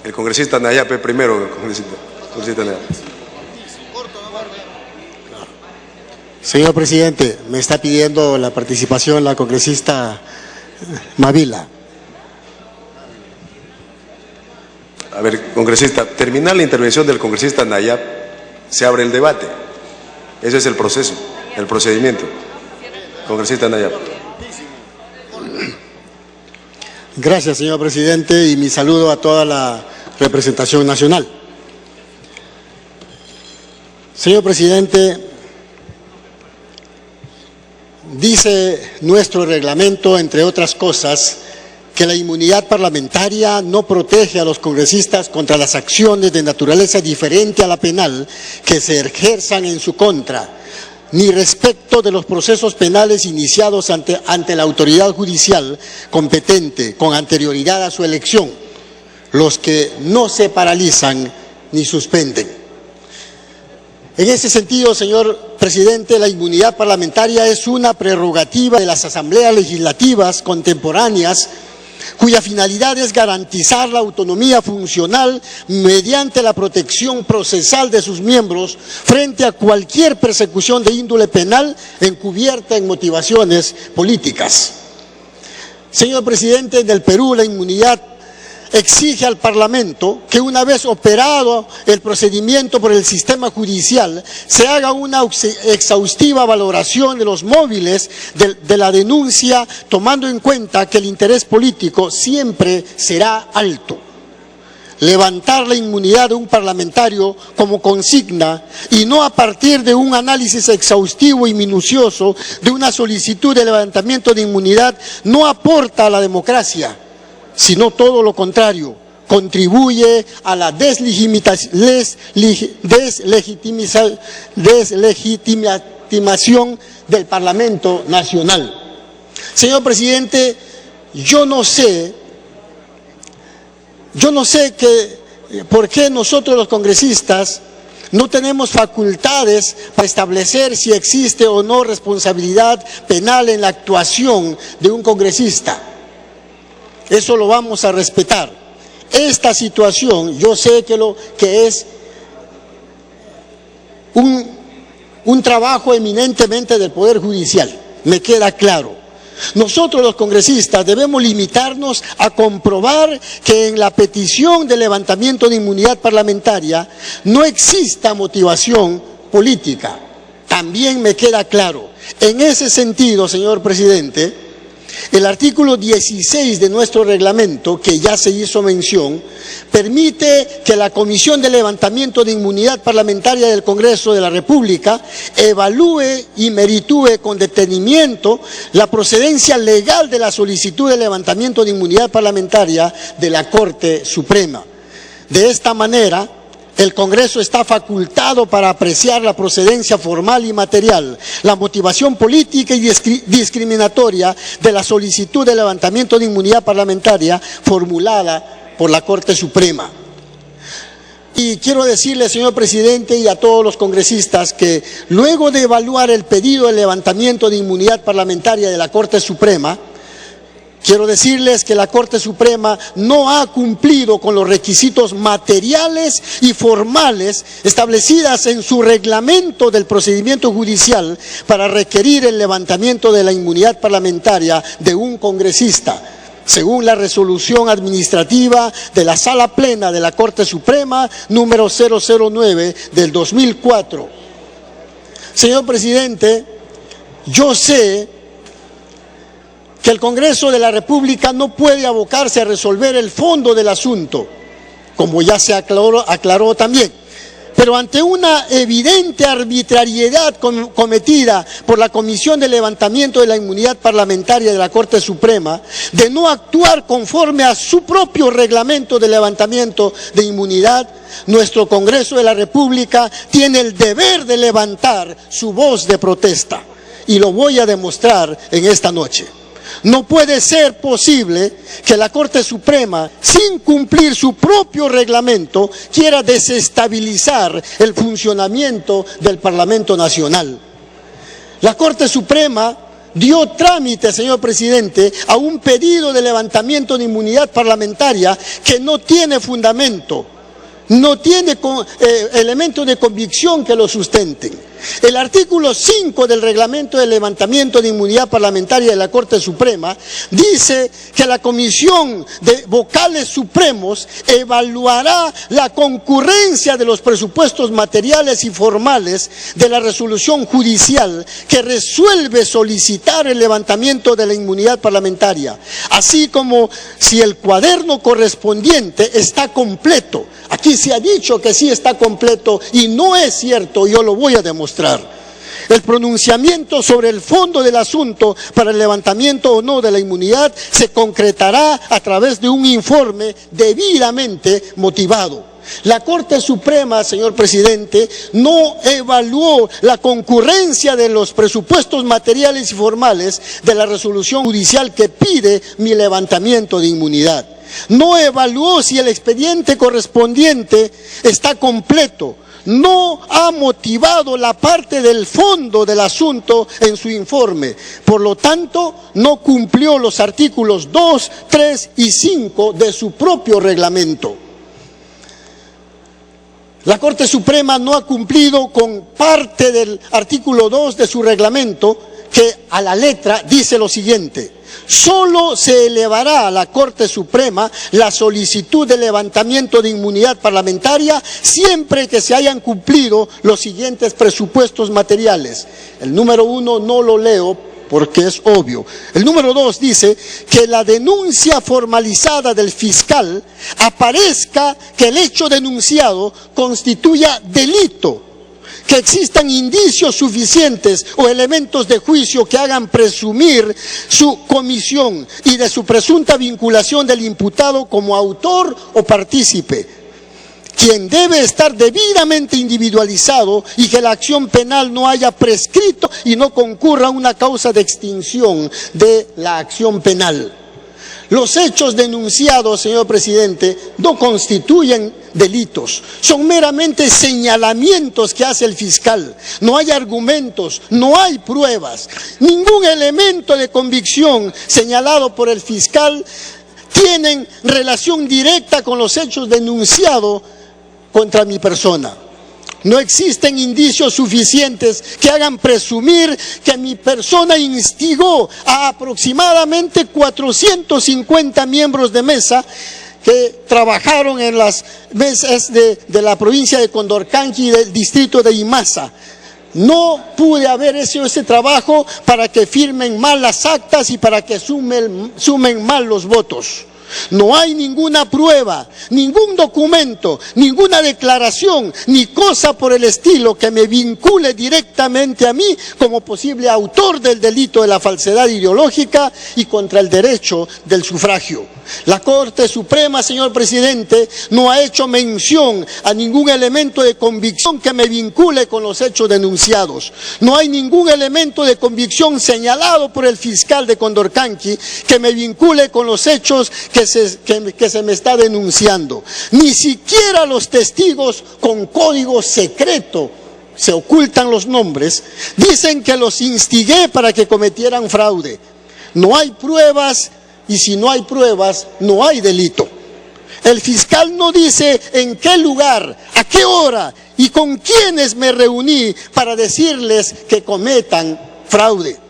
El congresista Nayape primero, el congresista Nayape. Señor presidente, me está pidiendo la participación la congresista Mávila. A ver, congresista, terminar la intervención del congresista Nayap, se abre el debate. Ese es el proceso, el procedimiento. Congresista Nayap. Gracias, señor presidente, y mi saludo a toda la representación nacional. Señor presidente, dice nuestro reglamento, entre otras cosas, que la inmunidad parlamentaria no protege a los congresistas contra las acciones de naturaleza diferente a la penal que se ejerzan en su contra, ni respecto de los procesos penales iniciados ante la autoridad judicial competente con anterioridad a su elección, los que no se paralizan ni suspenden. En ese sentido, señor presidente, la inmunidad parlamentaria es una prerrogativa de las asambleas legislativas contemporáneas cuya finalidad es garantizar la autonomía funcional mediante la protección procesal de sus miembros frente a cualquier persecución de índole penal encubierta en motivaciones políticas. Señor presidente, en el Perú la inmunidad exige al Parlamento que una vez operado el procedimiento por el sistema judicial se haga una exhaustiva valoración de los móviles de la denuncia, tomando en cuenta que el interés político siempre será alto. Levantar la inmunidad de un parlamentario como consigna y no a partir de un análisis exhaustivo y minucioso de una solicitud de levantamiento de inmunidad no aporta a la democracia, sino todo lo contrario, contribuye a la deslegitimación del Parlamento Nacional. Señor presidente, yo no sé por qué nosotros los congresistas no tenemos facultades para establecer si existe o no responsabilidad penal en la actuación de un congresista. Eso lo vamos a respetar. Esta situación yo sé que es un trabajo eminentemente del Poder Judicial, me queda claro. Nosotros los congresistas debemos limitarnos a comprobar que en la petición de levantamiento de inmunidad parlamentaria no exista motivación política. También me queda claro. En ese sentido, señor presidente, el artículo 16 de nuestro reglamento, que ya se hizo mención, permite que la Comisión de Levantamiento de Inmunidad Parlamentaria del Congreso de la República evalúe y meritúe con detenimiento la procedencia legal de la solicitud de levantamiento de inmunidad parlamentaria de la Corte Suprema. De esta manera, el Congreso está facultado para apreciar la procedencia formal y material, la motivación política y discriminatoria de la solicitud de levantamiento de inmunidad parlamentaria formulada por la Corte Suprema. Y quiero decirle, señor presidente, y a todos los congresistas que luego de evaluar el pedido de levantamiento de inmunidad parlamentaria de la Corte Suprema, quiero decirles que la Corte Suprema no ha cumplido con los requisitos materiales y formales establecidas en su reglamento del procedimiento judicial para requerir el levantamiento de la inmunidad parlamentaria de un congresista, según la resolución administrativa de la Sala Plena de la Corte Suprema número 009 del 2004. Señor presidente, yo sé que el Congreso de la República no puede abocarse a resolver el fondo del asunto, como ya se aclaró también. Pero ante una evidente arbitrariedad cometida por la Comisión de Levantamiento de la Inmunidad Parlamentaria de la Corte Suprema, de no actuar conforme a su propio reglamento de levantamiento de inmunidad, nuestro Congreso de la República tiene el deber de levantar su voz de protesta. Y lo voy a demostrar en esta noche. No puede ser posible que la Corte Suprema, sin cumplir su propio reglamento, quiera desestabilizar el funcionamiento del Parlamento Nacional. La Corte Suprema dio trámite, señor presidente, a un pedido de levantamiento de inmunidad parlamentaria que no tiene fundamento, no tiene elementos de convicción que lo sustenten. El artículo 5 del reglamento de levantamiento de inmunidad parlamentaria de la Corte Suprema dice que la Comisión de Vocales Supremos evaluará la concurrencia de los presupuestos materiales y formales de la resolución judicial que resuelve solicitar el levantamiento de la inmunidad parlamentaria, así como si el cuaderno correspondiente está completo. Aquí se ha dicho que sí está completo y no es cierto, yo lo voy a demostrar. El pronunciamiento sobre el fondo del asunto para el levantamiento o no de la inmunidad se concretará a través de un informe debidamente motivado. La Corte Suprema, señor presidente, no evaluó la concurrencia de los presupuestos materiales y formales de la resolución judicial que pide mi levantamiento de inmunidad. No evaluó si el expediente correspondiente está completo. No ha motivado la parte del fondo del asunto en su informe. Por lo tanto, no cumplió los artículos 2, 3 y 5 de su propio reglamento. La Corte Suprema no ha cumplido con parte del artículo 2 de su reglamento, que a la letra dice lo siguiente: solo se elevará a la Corte Suprema la solicitud de levantamiento de inmunidad parlamentaria siempre que se hayan cumplido los siguientes presupuestos materiales. El número 1 no lo leo porque es obvio. El número 2 dice que la denuncia formalizada del fiscal aparezca que el hecho denunciado constituya delito, que existan indicios suficientes o elementos de juicio que hagan presumir su comisión y de su presunta vinculación del imputado como autor o partícipe, quien debe estar debidamente individualizado, y que la acción penal no haya prescrito y no concurra una causa de extinción de la acción penal. Los hechos denunciados, señor presidente, no constituyen delitos, son meramente señalamientos que hace el fiscal. No hay argumentos, no hay pruebas, ningún elemento de convicción señalado por el fiscal tienen relación directa con los hechos denunciados contra mi persona. No existen indicios suficientes que hagan presumir que mi persona instigó a aproximadamente 450 miembros de mesa que trabajaron en las mesas de la provincia de Condorcanqui y del distrito de Imasa. No pude haber hecho ese trabajo para que firmen mal las actas y para que sumen mal los votos. No hay ninguna prueba, ningún documento, ninguna declaración, ni cosa por el estilo que me vincule directamente a mí como posible autor del delito de la falsedad ideológica y contra el derecho del sufragio. La Corte Suprema, señor presidente, no ha hecho mención a ningún elemento de convicción que me vincule con los hechos denunciados. No hay ningún elemento de convicción señalado por el fiscal de Condorcanqui que me vincule con los hechos que se me está denunciando. Ni siquiera los testigos con código secreto, se ocultan los nombres, dicen que los instigué para que cometieran fraude. No hay pruebas, y si no hay pruebas, no hay delito. El fiscal no dice en qué lugar, a qué hora y con quiénes me reuní para decirles que cometan fraude.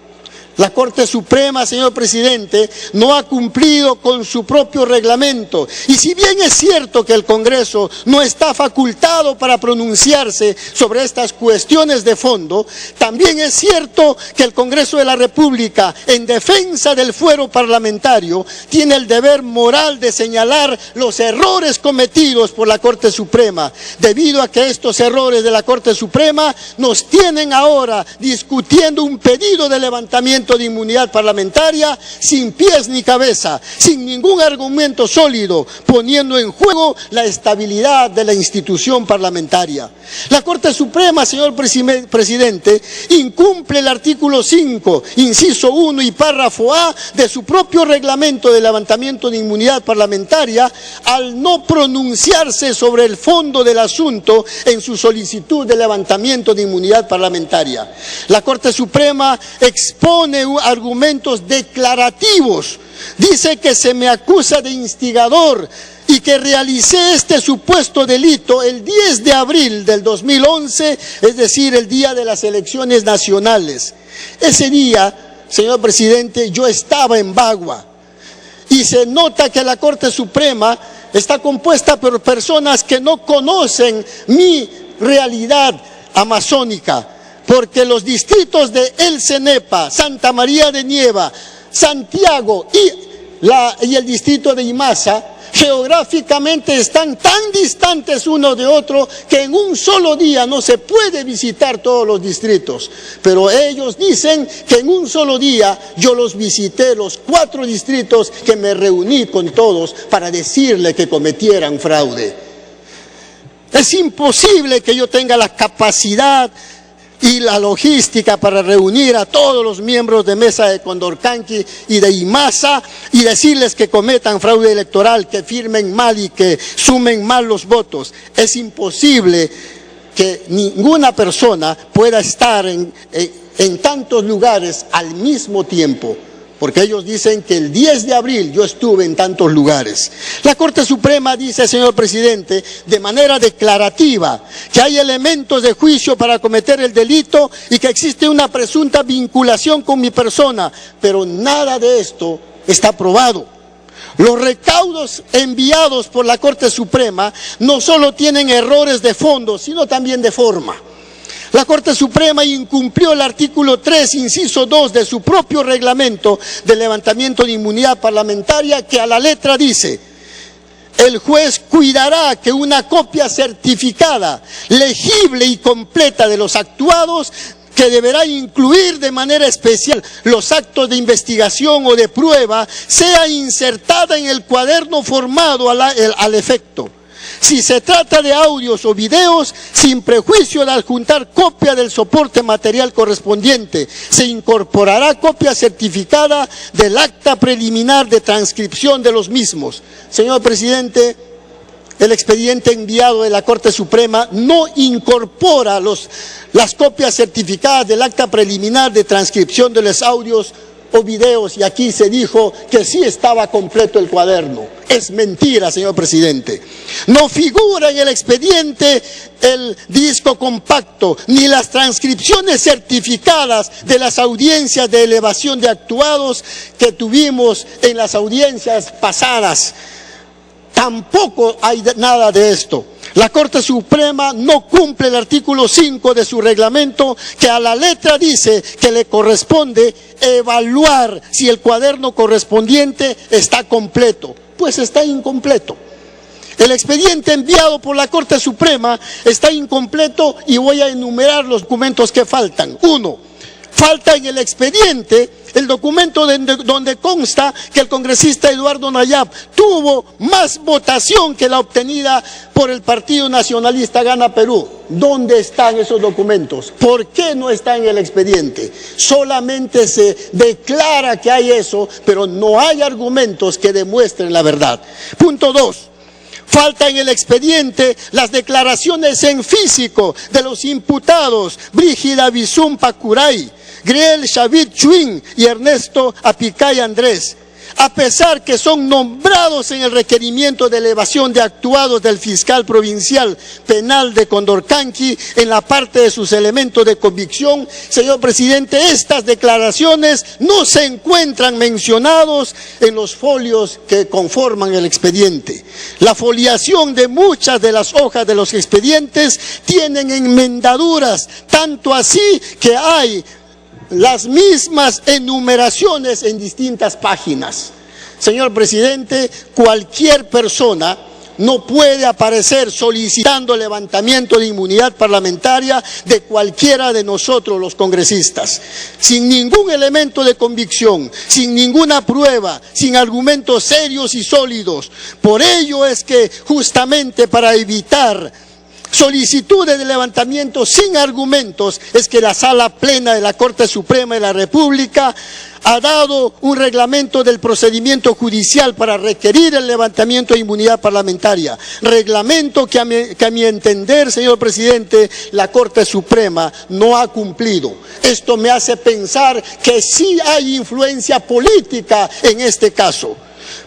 La Corte Suprema, señor presidente, no ha cumplido con su propio reglamento. Y si bien es cierto que el Congreso no está facultado para pronunciarse sobre estas cuestiones de fondo, también es cierto que el Congreso de la República, en defensa del fuero parlamentario, tiene el deber moral de señalar los errores cometidos por la Corte Suprema, debido a que estos errores de la Corte Suprema nos tienen ahora discutiendo un pedido de levantamiento de inmunidad parlamentaria sin pies ni cabeza, sin ningún argumento sólido, poniendo en juego la estabilidad de la institución parlamentaria. La Corte Suprema, señor presidente, incumple el artículo 5, inciso 1 y párrafo A de su propio reglamento de levantamiento de inmunidad parlamentaria al no pronunciarse sobre el fondo del asunto en su solicitud de levantamiento de inmunidad parlamentaria. La Corte Suprema expone pone argumentos declarativos. Dice que se me acusa de instigador y que realicé este supuesto delito el 10 de abril del 2011, es decir, el día de las elecciones nacionales. Ese día, señor presidente, yo estaba en Bagua y se nota que la Corte Suprema está compuesta por personas que no conocen mi realidad amazónica, porque los distritos de El Cenepa, Santa María de Nieva, Santiago y el distrito de Imasa geográficamente están tan distantes uno de otro que en un solo día no se puede visitar todos los distritos. Pero ellos dicen que en un solo día yo los visité, los 4 distritos, que me reuní con todos para decirle que cometieran fraude. Es imposible que yo tenga la capacidad y la logística para reunir a todos los miembros de mesa de Condorcanqui y de Imasa y decirles que cometan fraude electoral, que firmen mal y que sumen mal los votos. Es imposible que ninguna persona pueda estar en tantos lugares al mismo tiempo, porque ellos dicen que el 10 de abril yo estuve en tantos lugares. La Corte Suprema dice, señor presidente, de manera declarativa, que hay elementos de juicio para cometer el delito y que existe una presunta vinculación con mi persona, pero nada de esto está probado. Los recaudos enviados por la Corte Suprema no solo tienen errores de fondo, sino también de forma. La Corte Suprema incumplió el artículo 3, inciso 2 de su propio reglamento de levantamiento de inmunidad parlamentaria, que a la letra dice: el juez cuidará que una copia certificada, legible y completa de los actuados, que deberá incluir de manera especial los actos de investigación o de prueba, sea insertada en el cuaderno formado al efecto. Si se trata de audios o videos, sin prejuicio de adjuntar copia del soporte material correspondiente, se incorporará copia certificada del acta preliminar de transcripción de los mismos. Señor presidente, el expediente enviado de la Corte Suprema no incorpora las copias certificadas del acta preliminar de transcripción de los audios o videos, y aquí se dijo que sí estaba completo el cuaderno. Es mentira, señor presidente. No figura en el expediente el disco compacto, ni las transcripciones certificadas de las audiencias de elevación de actuados que tuvimos en las audiencias pasadas. Tampoco hay nada de esto. La Corte Suprema no cumple el artículo 5 de su reglamento, que a la letra dice que le corresponde evaluar si el cuaderno correspondiente está completo. Pues está incompleto. El expediente enviado por la Corte Suprema está incompleto y voy a enumerar los documentos que faltan. 1. Falta en el expediente el documento donde consta que el congresista Eduardo Nayab tuvo más votación que la obtenida por el Partido Nacionalista Gana Perú. ¿Dónde están esos documentos? ¿Por qué no está en el expediente? Solamente se declara que hay eso, pero no hay argumentos que demuestren la verdad. Punto 2. Falta en el expediente las declaraciones en físico de los imputados Brígida Bizum Pacuray, Griel Xavid Chuin y Ernesto Apicay Andrés. A pesar que son nombrados en el requerimiento de elevación de actuados del fiscal provincial penal de Condorcanqui en la parte de sus elementos de convicción, señor presidente, estas declaraciones no se encuentran mencionados en los folios que conforman el expediente. La foliación de muchas de las hojas de los expedientes tienen enmendaduras, tanto así que hay las mismas enumeraciones en distintas páginas. Señor presidente, cualquier persona no puede aparecer solicitando levantamiento de inmunidad parlamentaria de cualquiera de nosotros los congresistas, sin ningún elemento de convicción, sin ninguna prueba, sin argumentos serios y sólidos. Por ello es que justamente para evitar solicitudes de levantamiento sin argumentos, es que la Sala Plena de la Corte Suprema de la República ha dado un reglamento del procedimiento judicial para requerir el levantamiento de inmunidad parlamentaria. Reglamento que a mi entender, señor presidente, la Corte Suprema no ha cumplido. Esto me hace pensar que sí hay influencia política en este caso.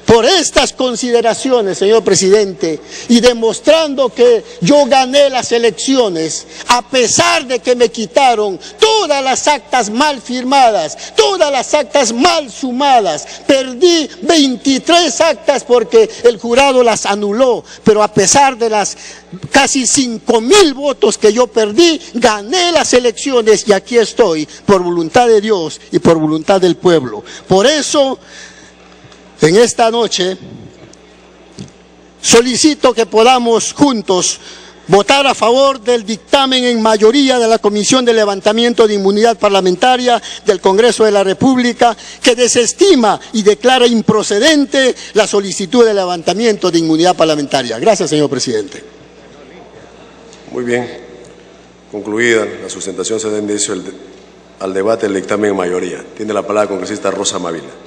Por estas consideraciones, señor presidente, y demostrando que yo gané las elecciones, a pesar de que me quitaron todas las actas mal firmadas, todas las actas mal sumadas, perdí 23 actas porque el jurado las anuló, pero a pesar de las casi 5.000 votos que yo perdí, gané las elecciones y aquí estoy, por voluntad de Dios y por voluntad del pueblo. Por eso, en esta noche, solicito que podamos juntos votar a favor del dictamen en mayoría de la Comisión de Levantamiento de Inmunidad Parlamentaria del Congreso de la República, que desestima y declara improcedente la solicitud de levantamiento de inmunidad parlamentaria. Gracias, señor presidente. Muy bien. Concluida la sustentación, se da inicio al debate del dictamen en mayoría. Tiene la palabra la congresista Rosa Mavila.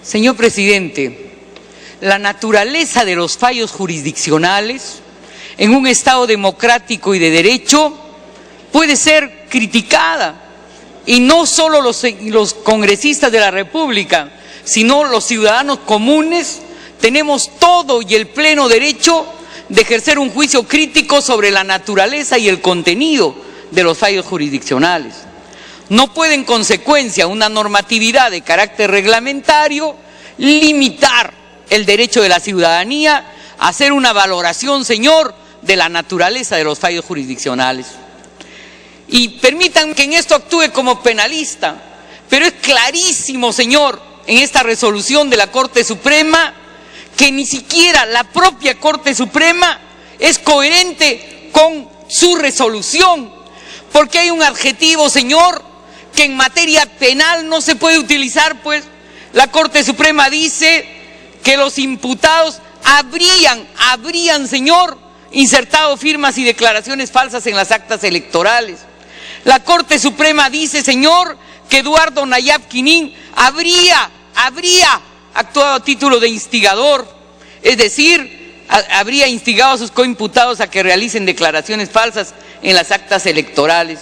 Señor presidente, la naturaleza de los fallos jurisdiccionales en un Estado democrático y de derecho puede ser criticada, y no solo los congresistas de la República, sino los ciudadanos comunes tenemos todo y el pleno derecho de ejercer un juicio crítico sobre la naturaleza y el contenido de los fallos jurisdiccionales. No puede, en consecuencia, una normatividad de carácter reglamentario limitar el derecho de la ciudadanía a hacer una valoración, señor, de la naturaleza de los fallos jurisdiccionales. Y permitan que en esto actúe como penalista, pero es clarísimo, señor, en esta resolución de la Corte Suprema, que ni siquiera la propia Corte Suprema es coherente con su resolución, porque hay un adjetivo, señor, que en materia penal no se puede utilizar, pues la Corte Suprema dice que los imputados habrían, señor, insertado firmas y declaraciones falsas en las actas electorales. La Corte Suprema dice, señor, que Eduardo Nayab Quinín habría actuado a título de instigador, es decir, habría instigado a sus coimputados a que realicen declaraciones falsas en las actas electorales.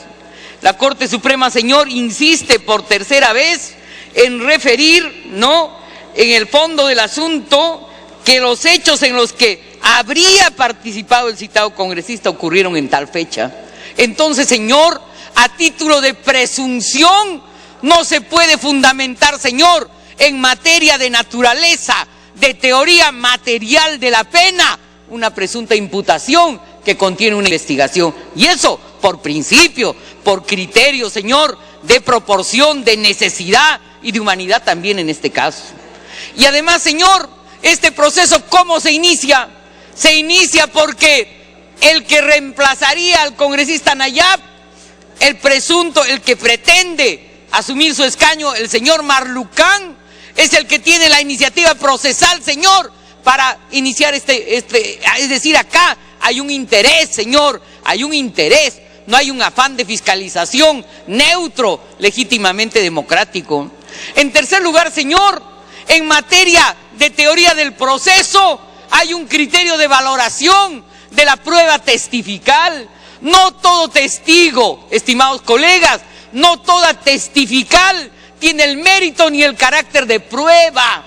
La Corte Suprema, señor, insiste por tercera vez en referir, ¿no?, en el fondo del asunto, que los hechos en los que habría participado el citado congresista ocurrieron en tal fecha. Entonces, señor, a título de presunción no se puede fundamentar, señor, en materia de naturaleza, de teoría material de la pena, una presunta imputación que contiene una investigación. Y eso por principio, por criterio, señor, de proporción, de necesidad y de humanidad también en este caso. Y además, señor, este proceso, ¿cómo se inicia? Se inicia porque el que reemplazaría al congresista Nayab, el que pretende asumir su escaño, el señor Marlucán, es el que tiene la iniciativa procesal, señor, para iniciar es decir, acá hay un interés, señor, hay un interés, no hay un afán de fiscalización neutro, legítimamente democrático. En tercer lugar, señor, en materia de teoría del proceso, hay un criterio de valoración de la prueba testifical. No todo testigo, estimados colegas, no toda testifical tiene el mérito ni el carácter de prueba.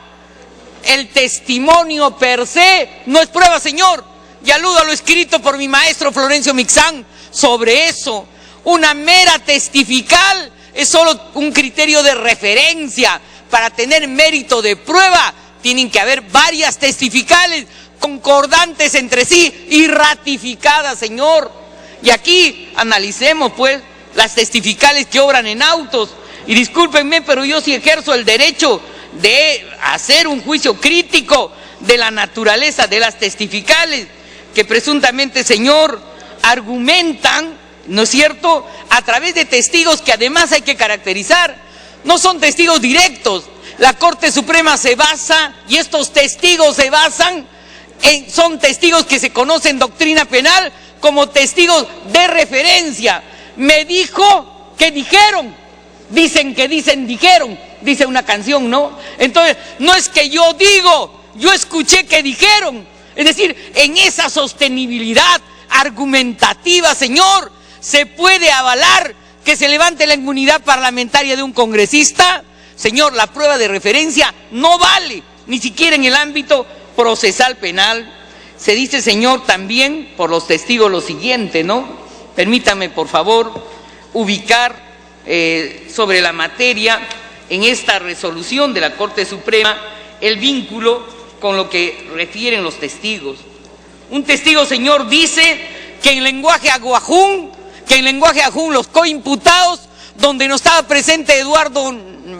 El testimonio per se no es prueba, señor. Y aludo a lo escrito por mi maestro Florencio Mixán sobre eso. Una mera testifical es solo un criterio de referencia. Para tener mérito de prueba tienen que haber varias testificales concordantes entre sí y ratificadas, señor. Y aquí analicemos pues las testificales que obran en autos. Y discúlpenme, pero yo sí ejerzo el derecho de hacer un juicio crítico de la naturaleza de las testificales que presuntamente, señor, argumentan, ¿no es cierto?, a través de testigos que además hay que caracterizar. No son testigos directos. La Corte Suprema se basa, y estos testigos se basan son testigos que se conocen en doctrina penal como testigos de referencia. me dijo que dijeron, dicen que dicen, dijeron, dice una canción, ¿no? Entonces, no es que yo digo, yo escuché que dijeron. Es decir, en esa sostenibilidad argumentativa, señor, ¿se puede avalar que se levante la inmunidad parlamentaria de un congresista? Señor, la prueba de referencia no vale, ni siquiera en el ámbito procesal penal. Se dice, señor, también por los testigos lo siguiente, ¿no? Permítame, por favor, ubicar sobre la materia en esta resolución de la Corte Suprema el vínculo con lo que refieren los testigos. Un testigo, señor, dice que en lenguaje aguajún, los coimputados, donde no estaba presente Eduardo,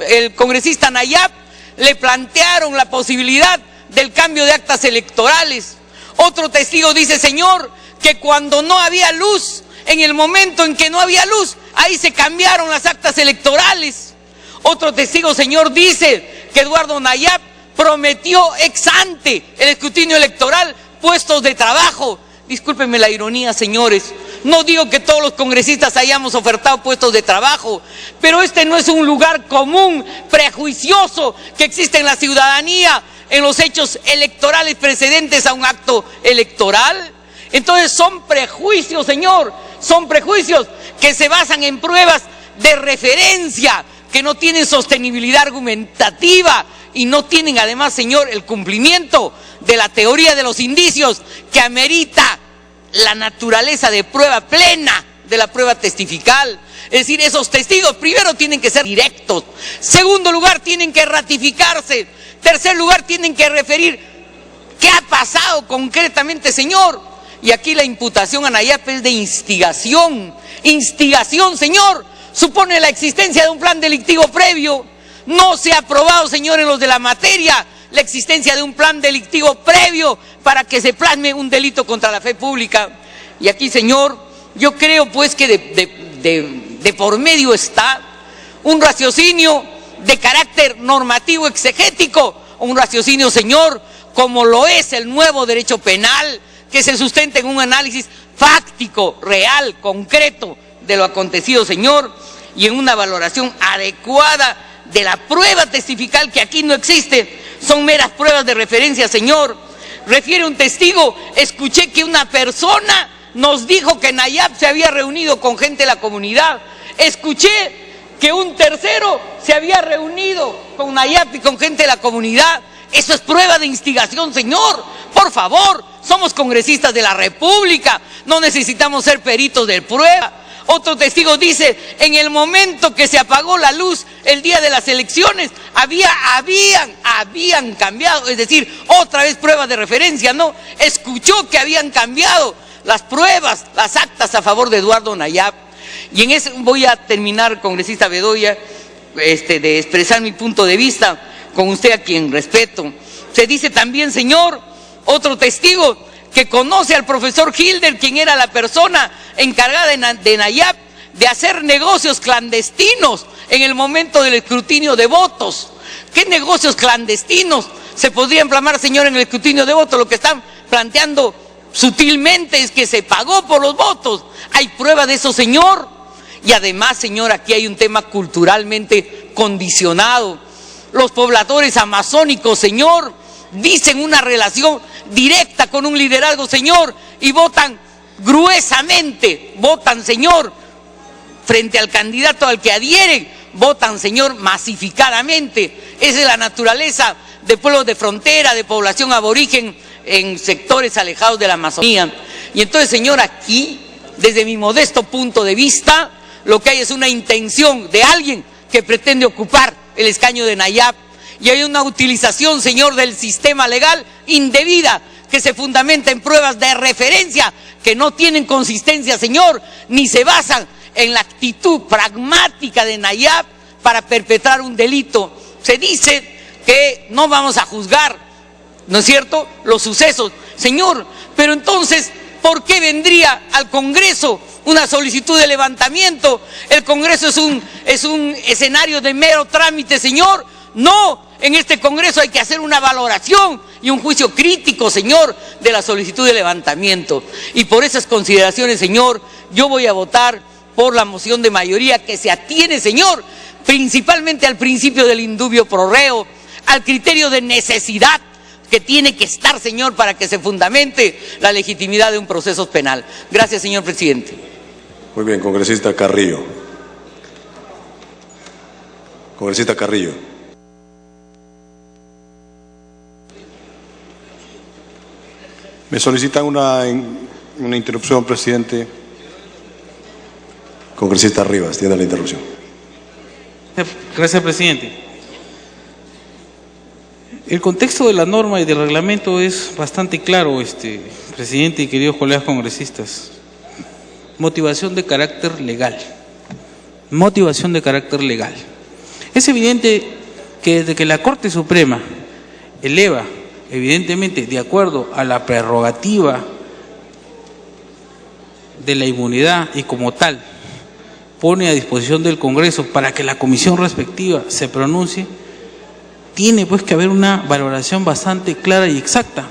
el congresista Nayab, le plantearon la posibilidad del cambio de actas electorales. Otro testigo dice, señor, que cuando no había luz, en el momento en que no había luz, ahí se cambiaron las actas electorales. Otro testigo, señor, dice que Eduardo Nayab prometió ex ante el escrutinio electoral puestos de trabajo. Discúlpenme la ironía, señores. No digo que todos los congresistas hayamos ofertado puestos de trabajo, pero este no es un lugar común, prejuicioso, que existe en la ciudadanía en los hechos electorales precedentes a un acto electoral. Entonces son prejuicios, señor, son prejuicios que se basan en pruebas de referencia, que no tienen sostenibilidad argumentativa y no tienen además, señor, el cumplimiento de la teoría de los indicios que amerita la naturaleza de prueba plena de la prueba testifical. Es decir, esos testigos primero tienen que ser directos, segundo lugar tienen que ratificarse, tercer lugar tienen que referir qué ha pasado concretamente, señor. Y aquí la imputación a Nayab es de instigación. Instigación, señor, supone la existencia de un plan delictivo previo. No se ha aprobado, señor, en los de la materia, la existencia de un plan delictivo previo para que se plasme un delito contra la fe pública. Y aquí, señor, yo creo pues que de por medio está un raciocinio de carácter normativo exegético, un raciocinio, señor, como lo es el nuevo derecho penal, que se sustenta en un análisis fáctico, real, concreto de lo acontecido, señor, y en una valoración adecuada de la prueba testifical, que aquí no existe, son meras pruebas de referencia, señor. Refiere un testigo, escuché que una persona nos dijo que Nayab se había reunido con gente de la comunidad, escuché que un tercero se había reunido con Nayab y con gente de la comunidad. Eso es prueba de instigación, señor. Por favor, somos congresistas de la República, no necesitamos ser peritos de prueba. Otro testigo dice, en el momento que se apagó la luz el día de las elecciones, habían cambiado, es decir, otra vez prueba de referencia, ¿no? Escuchó que habían cambiado las pruebas, las actas a favor de Eduardo Nayab. Y en eso voy a terminar, congresista Bedoya, de expresar mi punto de vista con usted, a quien respeto. Se dice también, señor, otro testigo, que conoce al profesor Hilder, quien era la persona encargada de Nayab de hacer negocios clandestinos en el momento del escrutinio de votos. ¿Qué negocios clandestinos se podrían plasmar, señor, en el escrutinio de votos? Lo que están planteando sutilmente es que se pagó por los votos. ¿Hay prueba de eso, señor? Y además, señor, aquí hay un tema culturalmente condicionado. Los pobladores amazónicos, señor, dicen una relación directa con un liderazgo, señor, y votan gruesamente, votan, señor, frente al candidato al que adhieren, votan, señor, masificadamente. Esa es la naturaleza de pueblos de frontera, de población aborigen en sectores alejados de la Amazonía. Y entonces, señor, aquí, desde mi modesto punto de vista, lo que hay es una intención de alguien que pretende ocupar el escaño de Nayab. Y hay una utilización, señor, del sistema legal indebida, que se fundamenta en pruebas de referencia que no tienen consistencia, señor, ni se basan en la actitud pragmática de Nayab para perpetrar un delito. Se dice que no vamos a juzgar, ¿no es cierto?, los sucesos. Señor, pero entonces, ¿por qué vendría al Congreso una solicitud de levantamiento? El Congreso es un escenario de mero trámite, señor. No, en este Congreso hay que hacer una valoración y un juicio crítico, señor, de la solicitud de levantamiento. Y por esas consideraciones, señor, yo voy a votar por la moción de mayoría que se atiene, señor, principalmente al principio del indubio pro reo, al criterio de necesidad que tiene que estar, señor, para que se fundamente la legitimidad de un proceso penal. Gracias, señor presidente. Muy bien, congresista Carrillo. Congresista Carrillo. Me solicitan una interrupción, presidente. Congresista Rivas, tiene la interrupción. Gracias, presidente. El contexto de la norma y del reglamento es bastante claro, presidente y queridos colegas congresistas. Motivación de carácter legal. Motivación de carácter legal. Es evidente que desde que la Corte Suprema eleva, evidentemente de acuerdo a la prerrogativa de la inmunidad y como tal pone a disposición del Congreso para que la comisión respectiva se pronuncie, tiene pues que haber una valoración bastante clara y exacta.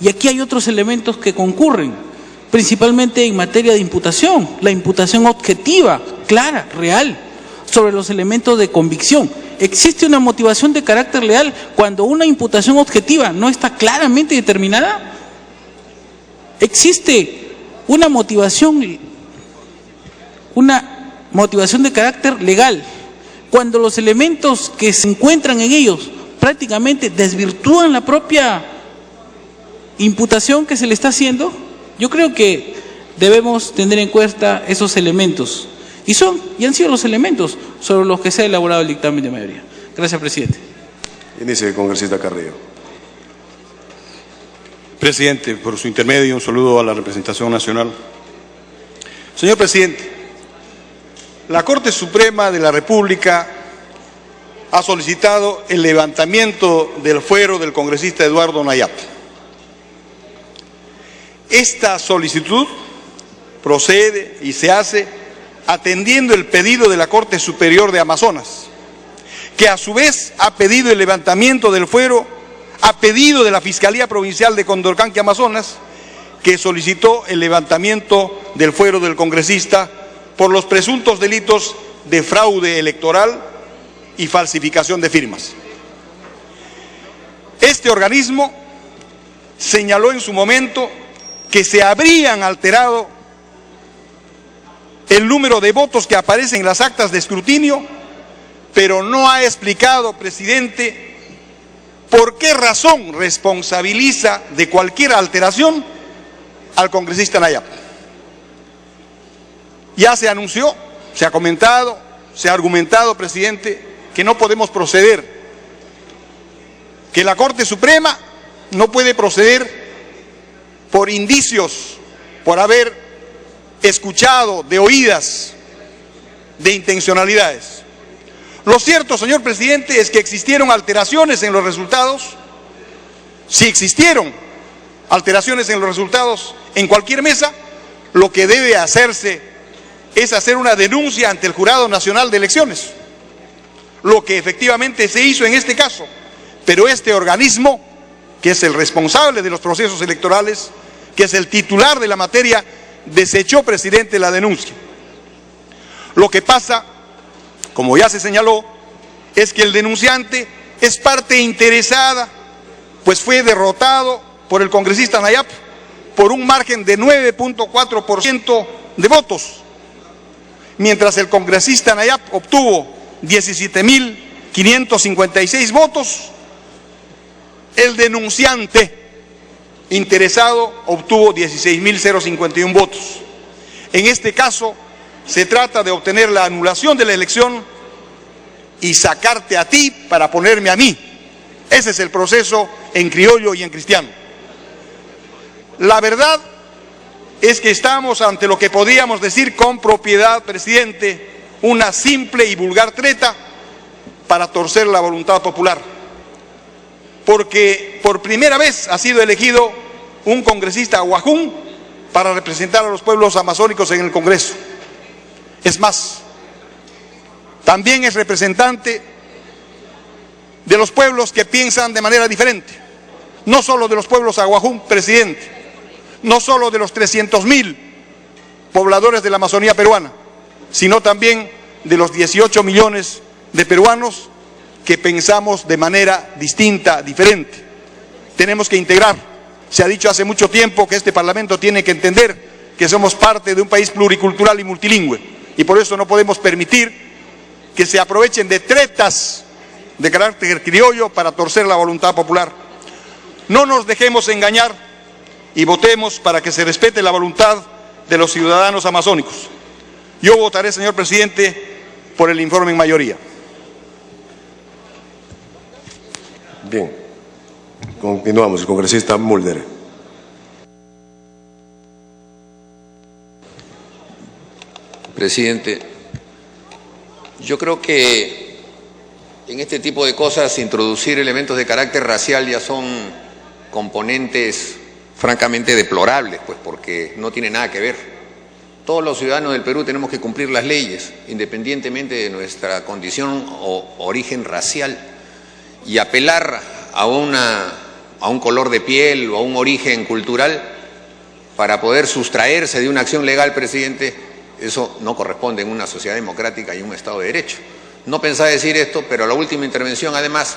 Y aquí hay otros elementos que concurren, principalmente en materia de imputación, la imputación objetiva, clara, real, sobre los elementos de convicción. ¿Existe una motivación de carácter legal cuando una imputación objetiva no está claramente determinada? ¿Existe una motivación de carácter legal cuando los elementos que se encuentran en ellos prácticamente desvirtúan la propia imputación que se le está haciendo? Yo creo que debemos tener en cuenta esos elementos. Y han sido los elementos sobre los que se ha elaborado el dictamen de mayoría. Gracias, presidente. Inicie, congresista Carrillo. Presidente, por su intermedio, un saludo a la representación nacional. Señor presidente, la Corte Suprema de la República ha solicitado el levantamiento del fuero del congresista Eduardo Nayab. Esta solicitud procede y se hace atendiendo el pedido de la Corte Superior de Amazonas, que a su vez ha pedido el levantamiento del fuero a pedido de la Fiscalía Provincial de Condorcanqui, Amazonas, que solicitó el levantamiento del fuero del congresista por los presuntos delitos de fraude electoral y falsificación de firmas. Este organismo señaló en su momento que se habrían alterado el número de votos que aparecen en las actas de escrutinio, pero no ha explicado, presidente, por qué razón responsabiliza de cualquier alteración al congresista Nayab. Ya se anunció, se ha comentado, se ha argumentado, presidente, que no podemos proceder, que la Corte Suprema no puede proceder por indicios, por haber escuchado de oídas, de intencionalidades. Lo cierto, señor presidente, es que existieron alteraciones en los resultados. Si existieron alteraciones en los resultados en cualquier mesa, lo que debe hacerse es hacer una denuncia ante el Jurado Nacional de Elecciones, lo que efectivamente se hizo en este caso. Pero este organismo, que es el responsable de los procesos electorales, que es el titular de la materia, desechó, presidente, la denuncia. Lo que pasa, como ya se señaló, es que el denunciante es parte interesada, pues fue derrotado por el congresista Nayab por un margen de 9.4% de votos, mientras el congresista Nayab obtuvo 17.556 votos, el denunciante interesado obtuvo 16.051 votos. En este caso, se trata de obtener la anulación de la elección y sacarte a ti para ponerme a mí. Ese es el proceso en criollo y en cristiano. La verdad es que estamos ante lo que podríamos decir con propiedad, presidente, una simple y vulgar treta para torcer la voluntad popular. Porque por primera vez ha sido elegido un congresista aguajún para representar a los pueblos amazónicos en el Congreso. Es más, también es representante de los pueblos que piensan de manera diferente, no solo de los pueblos aguajún, presidente, no solo de los 300.000 pobladores de la Amazonía peruana, sino también de los 18 millones de peruanos que pensamos de manera distinta, diferente. Tenemos que integrar. Se ha dicho hace mucho tiempo que este Parlamento tiene que entender que somos parte de un país pluricultural y multilingüe, y por eso no podemos permitir que se aprovechen de tretas de carácter criollo para torcer la voluntad popular. No nos dejemos engañar y votemos para que se respete la voluntad de los ciudadanos amazónicos. Yo votaré, señor presidente, por el informe en mayoría. Bien, continuamos. El congresista Mulder. Presidente, yo creo que en este tipo de cosas introducir elementos de carácter racial ya son componentes francamente deplorables, pues porque no tiene nada que ver. Todos los ciudadanos del Perú tenemos que cumplir las leyes, independientemente de nuestra condición o origen racial, y apelar a un color de piel o a un origen cultural para poder sustraerse de una acción legal, presidente, eso no corresponde en una sociedad democrática y un Estado de Derecho. No pensaba decir esto, pero la última intervención, además,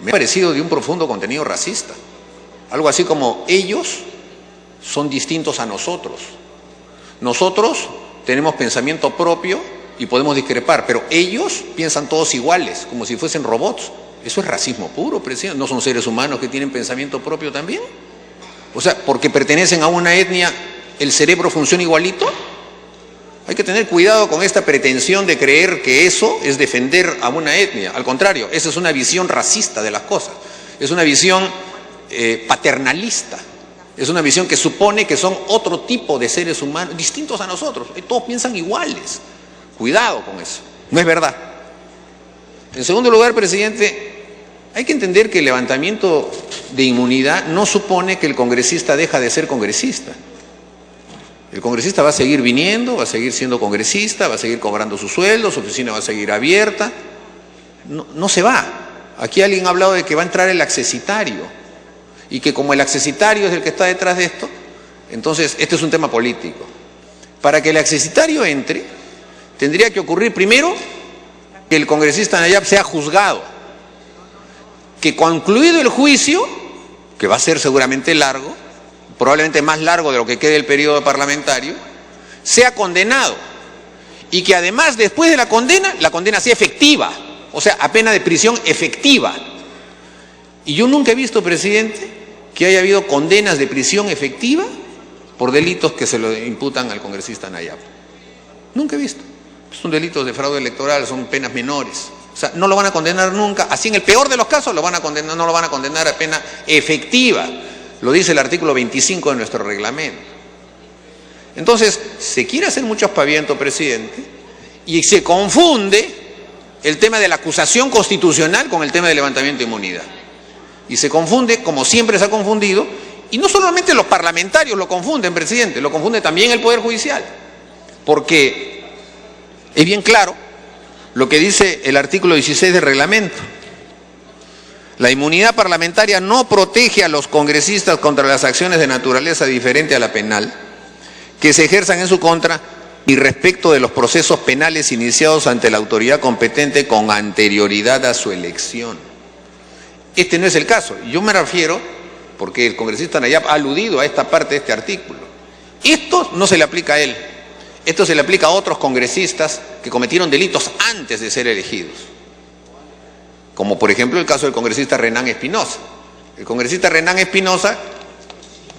me ha parecido de un profundo contenido racista. Algo así como, ellos son distintos a nosotros. Nosotros tenemos pensamiento propio y podemos discrepar, pero ellos piensan todos iguales, como si fuesen robots. Eso es racismo puro, presidente. ¿No son seres humanos que tienen pensamiento propio también? O sea, porque pertenecen a una etnia, ¿el cerebro funciona igualito? Hay que tener cuidado con esta pretensión de creer que eso es defender a una etnia. Al contrario, esa es una visión racista de las cosas. Es una visión paternalista. Es una visión que supone que son otro tipo de seres humanos, distintos a nosotros. Todos piensan iguales. Cuidado con eso. No es verdad. En segundo lugar, presidente, hay que entender que el levantamiento de inmunidad no supone que el congresista deja de ser congresista. El congresista va a seguir viniendo, va a seguir siendo congresista, va a seguir cobrando su sueldo, su oficina va a seguir abierta. No se va. Aquí alguien ha hablado de que va a entrar el accesitario y que como el accesitario es el que está detrás de esto, entonces este es un tema político. Para que el accesitario entre, tendría que ocurrir primero que el congresista Nayab sea juzgado, que concluido el juicio, que va a ser seguramente largo, probablemente más largo de lo que quede el periodo parlamentario, sea condenado y que además después de la condena sea efectiva, o sea, a pena de prisión efectiva. Y yo nunca he visto, presidente, que haya habido condenas de prisión efectiva por delitos que se le imputan al congresista Nayab. Nunca he visto. Son delitos de fraude electoral, son penas menores. O sea, no lo van a condenar nunca. Así en el peor de los casos lo van a condenar, no lo van a condenar a pena efectiva. Lo dice el artículo 25 de nuestro reglamento. Entonces, se quiere hacer mucho aspaviento, presidente, y se confunde el tema de la acusación constitucional con el tema del levantamiento de inmunidad. Y se confunde, como siempre se ha confundido, y no solamente los parlamentarios lo confunden, presidente, lo confunde también el Poder Judicial. Porque es bien claro lo que dice el artículo 16 del reglamento. La inmunidad parlamentaria no protege a los congresistas contra las acciones de naturaleza diferente a la penal que se ejerzan en su contra y respecto de los procesos penales iniciados ante la autoridad competente con anterioridad a su elección. Este no es el caso. Yo me refiero, porque el congresista Nayab ha aludido a esta parte de este artículo. Esto no se le aplica a él. Esto se le aplica a otros congresistas que cometieron delitos antes de ser elegidos. Como por ejemplo el caso del congresista Renán Espinosa. El congresista Renán Espinosa,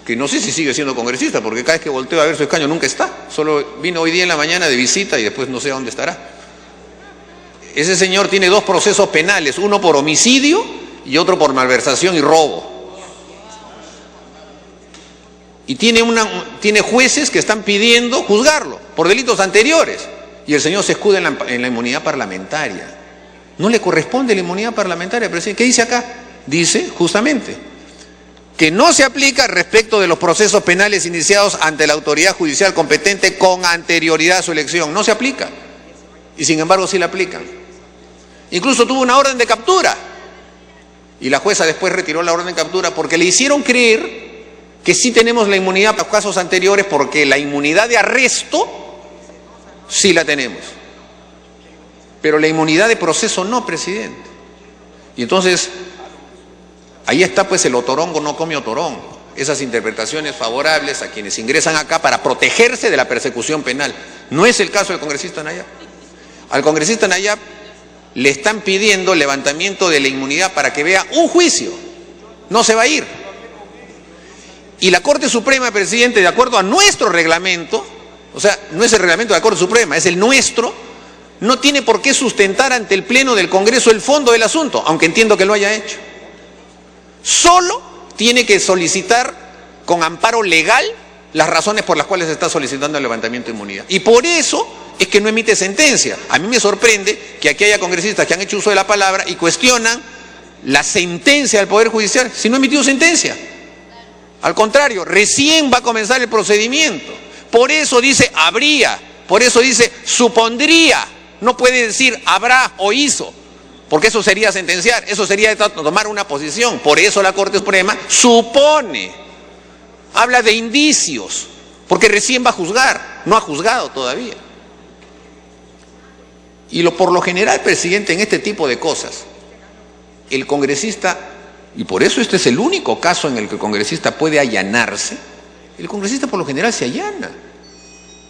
que no sé si sigue siendo congresista, porque cada vez que volteo a ver su escaño nunca está. Solo vino hoy día en la mañana de visita y después no sé a dónde estará. Ese señor tiene dos procesos penales, uno por homicidio y otro por malversación y robo. Y tiene jueces que están pidiendo juzgarlo por delitos anteriores. Y el señor se escuda en la inmunidad parlamentaria. No le corresponde la inmunidad parlamentaria, presidente. ¿Qué dice acá? Dice, justamente, que no se aplica respecto de los procesos penales iniciados ante la autoridad judicial competente con anterioridad a su elección. No se aplica. Y sin embargo sí la aplican. Incluso tuvo una orden de captura. Y la jueza después retiró la orden de captura porque le hicieron creer que sí tenemos la inmunidad para los casos anteriores porque la inmunidad de arresto Sí la tenemos. Pero la inmunidad de proceso no, presidente. Y entonces, ahí está pues el otorongo no come otorongo. Esas interpretaciones favorables a quienes ingresan acá para protegerse de la persecución penal. No es el caso del congresista Nayab. Al congresista Nayab le están pidiendo levantamiento de la inmunidad para que vea un juicio. No se va a ir. Y la Corte Suprema, presidente, de acuerdo a nuestro reglamento, o sea, no es el reglamento de la Corte Suprema, es el nuestro, no tiene por qué sustentar ante el Pleno del Congreso el fondo del asunto, aunque entiendo que lo haya hecho. Solo tiene que solicitar con amparo legal las razones por las cuales se está solicitando el levantamiento de inmunidad. Y por eso es que no emite sentencia. A mí me sorprende que aquí haya congresistas que han hecho uso de la palabra y cuestionan la sentencia del Poder Judicial si no ha emitido sentencia. Al contrario, recién va a comenzar el procedimiento. Por eso dice habría, por eso dice supondría. No puede decir habrá o hizo, porque eso sería sentenciar, eso sería tomar una posición. Por eso la Corte Suprema supone, habla de indicios, porque recién va a juzgar, no ha juzgado todavía. Y por lo general, presidente, en este tipo de cosas, el congresista, y por eso este es el único caso en el que el congresista puede allanarse, el congresista por lo general se allana.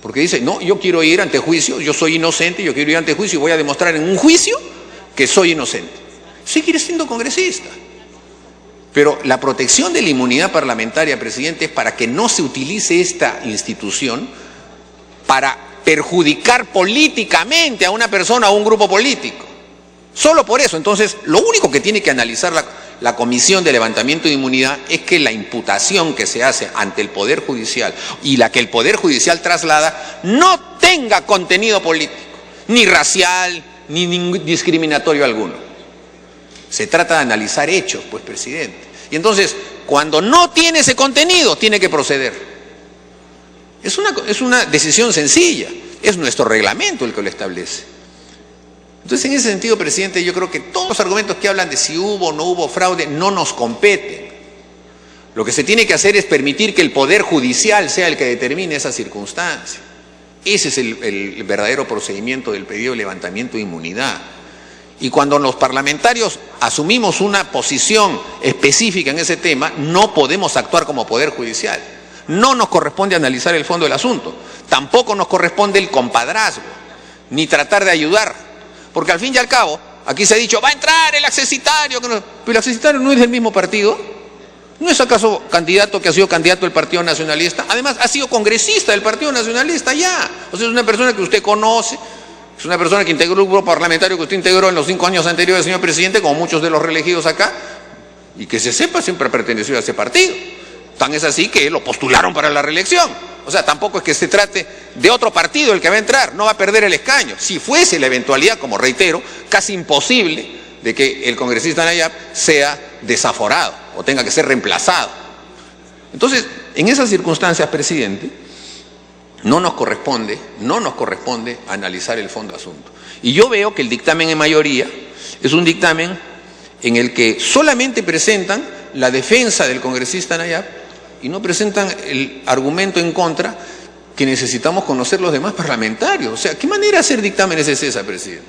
Porque dice, no, yo quiero ir ante juicio, yo soy inocente, yo quiero ir ante juicio y voy a demostrar en un juicio que soy inocente. Seguiré siendo congresista. Pero la protección de la inmunidad parlamentaria, presidente, es para que no se utilice esta institución para perjudicar políticamente a una persona o a un grupo político. Solo por eso. Entonces, lo único que tiene que analizar la Comisión de Levantamiento de Inmunidad es que la imputación que se hace ante el Poder Judicial y la que el Poder Judicial traslada no tenga contenido político, ni racial, ni discriminatorio alguno. Se trata de analizar hechos, pues, presidente. Y entonces, cuando no tiene ese contenido, tiene que proceder. Es una decisión sencilla, es nuestro reglamento el que lo establece. Entonces, en ese sentido, presidente, yo creo que todos los argumentos que hablan de si hubo o no hubo fraude no nos competen. Lo que se tiene que hacer es permitir que el Poder Judicial sea el que determine esa circunstancia. Ese es el verdadero procedimiento del pedido de levantamiento de inmunidad. Y cuando los parlamentarios asumimos una posición específica en ese tema, no podemos actuar como Poder Judicial. No nos corresponde analizar el fondo del asunto. Tampoco nos corresponde el compadrazgo, ni tratar de ayudar. Porque al fin y al cabo, aquí se ha dicho, va a entrar el accesitario. Pero el accesitario no es del mismo partido. ¿No es acaso candidato que ha sido candidato del Partido Nacionalista? Además, ha sido congresista del Partido Nacionalista ya. O sea, es una persona que usted conoce, es una persona que integró el grupo parlamentario que usted integró en los 5 años anteriores, señor presidente, como muchos de los reelegidos acá, y que se sepa siempre ha pertenecido a ese partido. Tan es así que lo postularon para la reelección. O sea, tampoco es que se trate de otro partido el que va a entrar, no va a perder el escaño. Si fuese la eventualidad, como reitero, casi imposible de que el congresista Nayab sea desaforado o tenga que ser reemplazado. Entonces, en esas circunstancias, presidente, no nos corresponde analizar el fondo del asunto. Y yo veo que el dictamen en mayoría es un dictamen en el que solamente presentan la defensa del congresista Nayab y no presentan el argumento en contra que necesitamos conocer los demás parlamentarios. O sea, ¿qué manera de hacer dictámenes es esa, presidente?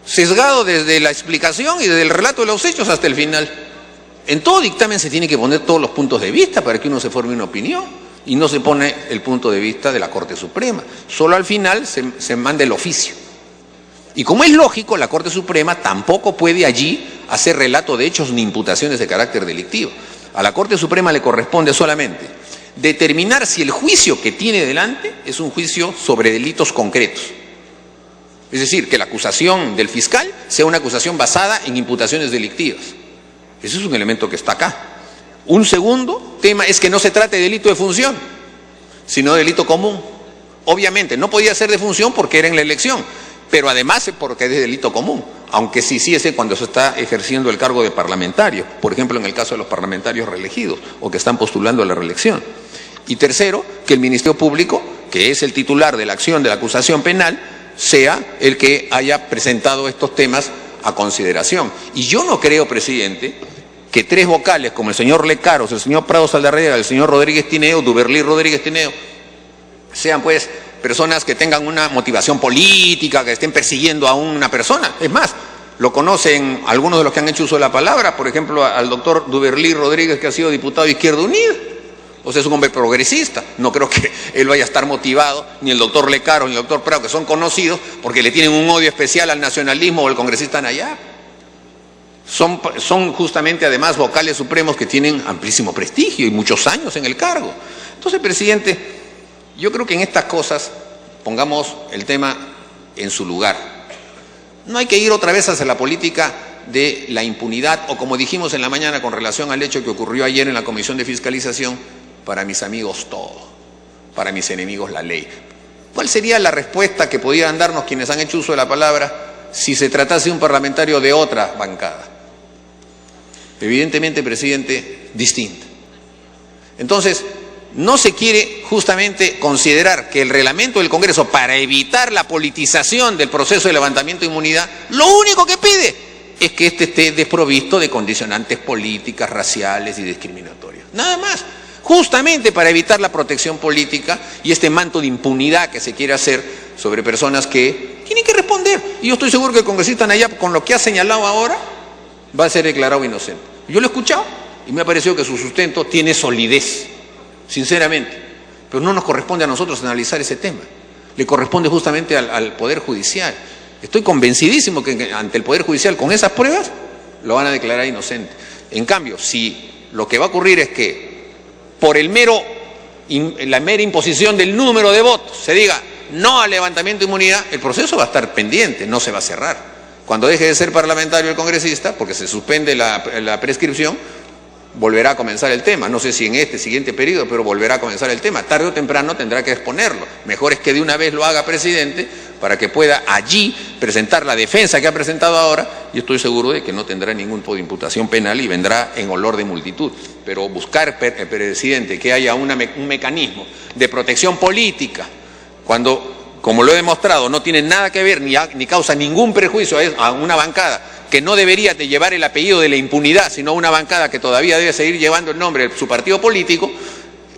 Sesgado desde la explicación y desde el relato de los hechos hasta el final. En todo dictamen se tiene que poner todos los puntos de vista para que uno se forme una opinión. Y no se pone el punto de vista de la Corte Suprema. Solo al final se manda el oficio. Y como es lógico, la Corte Suprema tampoco puede allí hacer relato de hechos ni imputaciones de carácter delictivo. A la Corte Suprema le corresponde solamente determinar si el juicio que tiene delante es un juicio sobre delitos concretos. Es decir, que la acusación del fiscal sea una acusación basada en imputaciones delictivas. Ese es un elemento que está acá. Un segundo tema es que no se trate de delito de función, sino de delito común. Obviamente, no podía ser de función porque era en la elección, pero además porque es de delito común, aunque sí hiciese cuando se está ejerciendo el cargo de parlamentario, por ejemplo en el caso de los parlamentarios reelegidos o que están postulando a la reelección. Y tercero, que el Ministerio Público, que es el titular de la acción de la acusación penal, sea el que haya presentado estos temas a consideración. Y yo no creo, presidente, que 3 vocales como el señor Lecaros, el señor Prado Saldarriaga, el señor Rodríguez Tineo, Duberlí Rodríguez Tineo, sean pues personas que tengan una motivación política, que estén persiguiendo a una persona. Es más, lo conocen algunos de los que han hecho uso de la palabra, por ejemplo, al doctor Duberlí Rodríguez, que ha sido diputado de Izquierda Unida. O sea, es un hombre progresista. No creo que él vaya a estar motivado, ni el doctor Lecaros, ni el doctor Prado, que son conocidos porque le tienen un odio especial al nacionalismo o al congresista Nayab. Son justamente además vocales supremos que tienen amplísimo prestigio y muchos años en el cargo. Entonces, presidente, yo creo que en estas cosas pongamos el tema en su lugar. No hay que ir otra vez hacia la política de la impunidad, o como dijimos en la mañana con relación al hecho que ocurrió ayer en la Comisión de Fiscalización, para mis amigos todo, para mis enemigos la ley. ¿Cuál sería la respuesta que podían darnos quienes han hecho uso de la palabra si se tratase de un parlamentario de otra bancada? Evidentemente, presidente, distinta. Entonces, no se quiere justamente considerar que el reglamento del Congreso, para evitar la politización del proceso de levantamiento de inmunidad, lo único que pide es que éste esté desprovisto de condicionantes políticas, raciales y discriminatorias. Nada más. Justamente para evitar la protección política y este manto de impunidad que se quiere hacer sobre personas que tienen que responder. Y yo estoy seguro que el congresista Nayab, con lo que ha señalado ahora, va a ser declarado inocente. Yo lo he escuchado y me ha parecido que su sustento tiene solidez, sinceramente. Pero no nos corresponde a nosotros analizar ese tema. Le corresponde justamente al Poder Judicial. Estoy convencidísimo que ante el Poder Judicial, con esas pruebas, lo van a declarar inocente. En cambio, si lo que va a ocurrir es que por la mera imposición del número de votos se diga no al levantamiento de inmunidad, el proceso va a estar pendiente, no se va a cerrar. Cuando deje de ser parlamentario el congresista, porque se suspende la prescripción, volverá a comenzar el tema. No sé si en este siguiente periodo, pero volverá a comenzar el tema. Tarde o temprano tendrá que exponerlo. Mejor es que de una vez lo haga, presidente, para que pueda allí presentar la defensa que ha presentado ahora, y estoy seguro de que no tendrá ningún tipo de imputación penal y vendrá en olor de multitud. Pero buscar, presidente, que haya un mecanismo de protección política, cuando, como lo he demostrado, no tiene nada que ver ni causa ningún perjuicio a una bancada que no debería de llevar el apellido de la impunidad, sino una bancada que todavía debe seguir llevando el nombre de su partido político,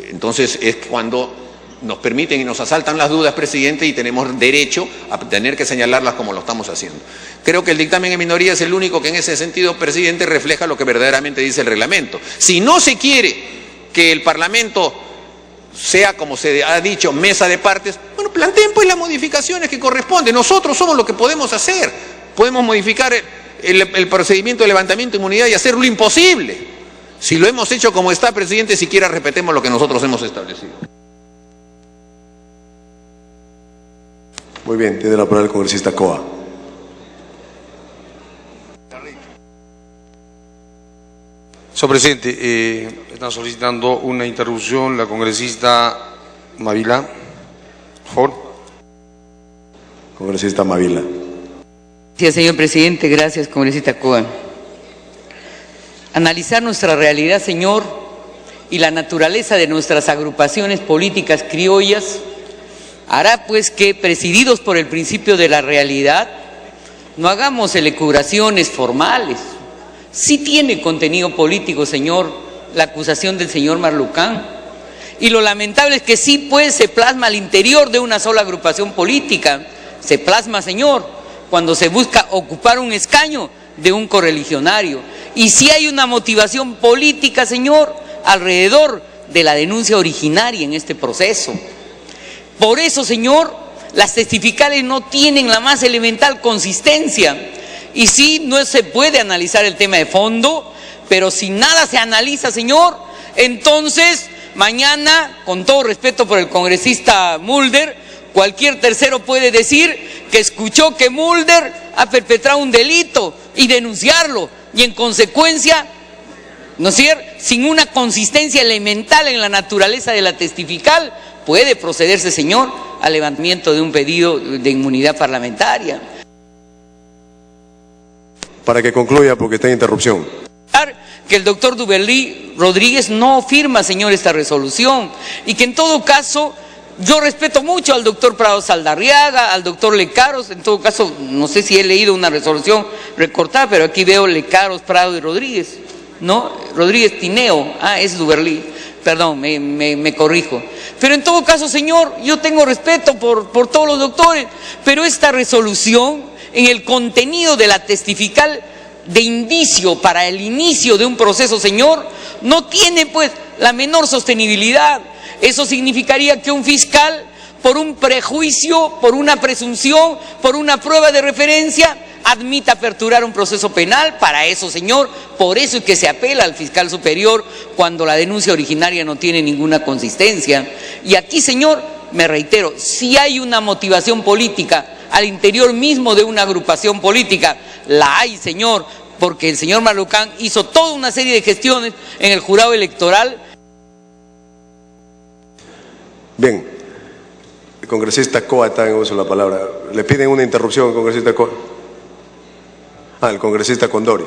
entonces es cuando nos permiten y nos asaltan las dudas, presidente, y tenemos derecho a tener que señalarlas como lo estamos haciendo. Creo que el dictamen en minoría es el único que en ese sentido, presidente, refleja lo que verdaderamente dice el reglamento. Si no se quiere que el Parlamento sea, como se ha dicho, mesa de partes, bueno, planteen pues las modificaciones que corresponden. Nosotros somos lo que podemos hacer. Podemos modificar el procedimiento de levantamiento de inmunidad y hacerlo imposible. Si lo hemos hecho como está, presidente, siquiera respetemos lo que nosotros hemos establecido. Muy bien, tiene la palabra el congresista Coa. Señor presidente, están solicitando una interrupción la congresista Mavila. Por favor. Congresista Mavila. Gracias, señor presidente. Gracias, congresista Coa. Analizar nuestra realidad, señor, y la naturaleza de nuestras agrupaciones políticas criollas hará pues que, presididos por el principio de la realidad, no hagamos elucubraciones formales. Sí tiene contenido político, señor, la acusación del señor Marlucán. Y lo lamentable es que sí, pues, se plasma al interior de una sola agrupación política. Se plasma, señor, cuando se busca ocupar un escaño de un correligionario. Y sí hay una motivación política, señor, alrededor de la denuncia originaria en este proceso. Por eso, señor, las testificales no tienen la más elemental consistencia. Y sí, no se puede analizar el tema de fondo, pero si nada se analiza, señor, entonces mañana, con todo respeto por el congresista Mulder, cualquier tercero puede decir que escuchó que Mulder ha perpetrado un delito y denunciarlo, y en consecuencia, ¿no es cierto?, sin una consistencia elemental en la naturaleza de la testifical, puede procederse, señor, al levantamiento de un pedido de inmunidad parlamentaria. Para que concluya, porque está en interrupción. Que el doctor Duberlí Rodríguez no firma, señor, esta resolución, y que en todo caso, yo respeto mucho al doctor Prado Saldarriaga, al doctor Lecaros, en todo caso, no sé si he leído una resolución recortada, pero aquí veo Lecaros, Prado y Rodríguez, ¿no? Rodríguez Tineo, es Duberlí. Perdón, me corrijo. Pero en todo caso, señor, yo tengo respeto por todos los doctores, pero esta resolución, en el contenido de la testifical de indicio para el inicio de un proceso, señor, no tiene pues la menor sostenibilidad. Eso significaría que un fiscal, por un prejuicio, por una presunción, por una prueba de referencia, admita aperturar un proceso penal. Para eso, señor, por eso es que se apela al fiscal superior cuando la denuncia originaria no tiene ninguna consistencia. Y aquí, señor, me reitero, si hay una motivación política al interior mismo de una agrupación política, la hay, señor, porque el señor Malucán hizo toda una serie de gestiones en el jurado electoral. Bien, el congresista Coa está en uso de la palabra. ¿Le piden una interrupción, congresista Coa? El congresista Condori.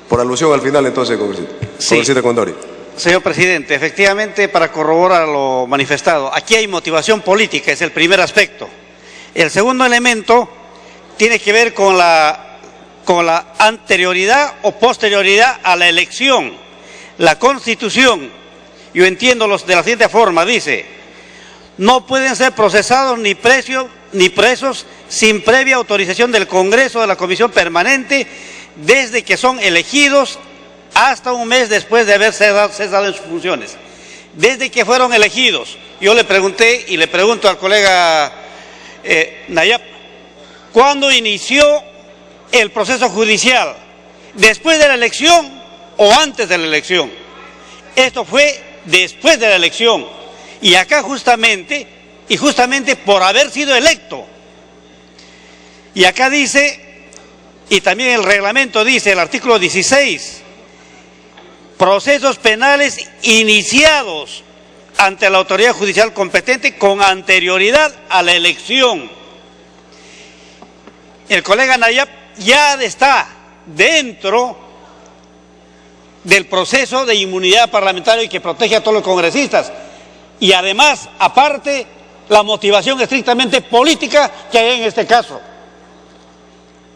Por alusión al final, entonces, congresista. Sí. Congresista Condori. Señor presidente, efectivamente, para corroborar lo manifestado, aquí hay motivación política, es el primer aspecto. El segundo elemento tiene que ver con la anterioridad o posterioridad a la elección. La Constitución, yo entiendo de la siguiente forma, dice: no pueden ser procesados ni presos sin previa autorización del Congreso de la Comisión Permanente desde que son elegidos hasta un mes después de haber cesado en sus funciones. Desde que fueron elegidos. Yo le pregunté y le pregunto al colega Nayab, ¿cuándo inició el proceso judicial? ¿Después de la elección o antes de la elección? Esto fue después de la elección. Y acá justamente por haber sido electo. Y acá dice, y también el reglamento dice, el artículo 16, procesos penales iniciados ante la autoridad judicial competente con anterioridad a la elección. El colega Nayab ya está dentro del proceso de inmunidad parlamentaria que protege a todos los congresistas. Y además, aparte, la motivación estrictamente política que hay en este caso.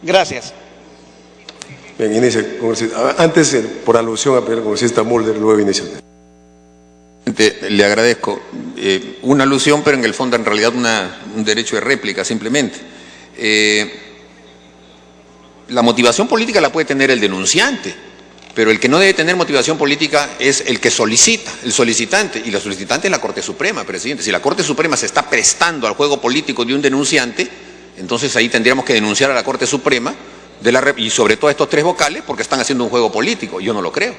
Gracias. Bien, inicia, congresista. Antes, por alusión al congresista Mulder, luego inicia. Le agradezco. Una alusión, pero en el fondo, en realidad, un derecho de réplica, simplemente. La motivación política la puede tener el denunciante, pero el que no debe tener motivación política es el que solicita, el solicitante, y la solicitante es la Corte Suprema, presidente. Si la Corte Suprema se está prestando al juego político de un denunciante, entonces ahí tendríamos que denunciar a la Corte Suprema y sobre todo a estos tres vocales porque están haciendo un juego político. Yo no lo creo.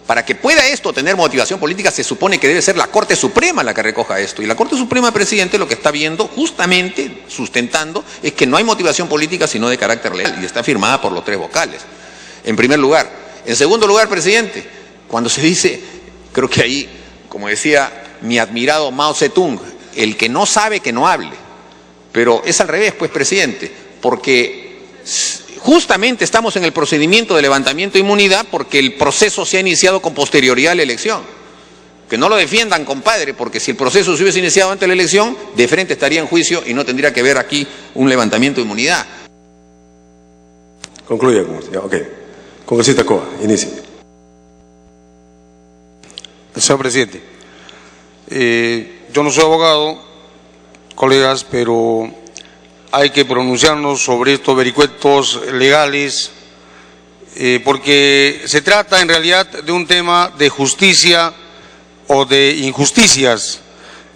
Para que pueda esto tener motivación política se supone que debe ser la Corte Suprema la que recoja esto. Y la Corte Suprema, presidente, lo que está viendo, justamente sustentando, es que no hay motivación política sino de carácter legal y está firmada por los tres vocales. En primer lugar. En segundo lugar, presidente, cuando se dice, creo que ahí, como decía mi admirado Mao Zedong, el que no sabe que no hable. Pero es al revés, pues, presidente, porque justamente estamos en el procedimiento de levantamiento de inmunidad porque el proceso se ha iniciado con posterioridad a la elección. Que no lo defiendan, compadre, porque si el proceso se hubiese iniciado antes de la elección, de frente estaría en juicio y no tendría que ver aquí un levantamiento de inmunidad. Concluya, congresista. Ok. Congresista Coa, inicie. Señor presidente, yo no soy abogado, colegas, pero hay que pronunciarnos sobre estos vericuetos legales, porque se trata en realidad de un tema de justicia o de injusticias,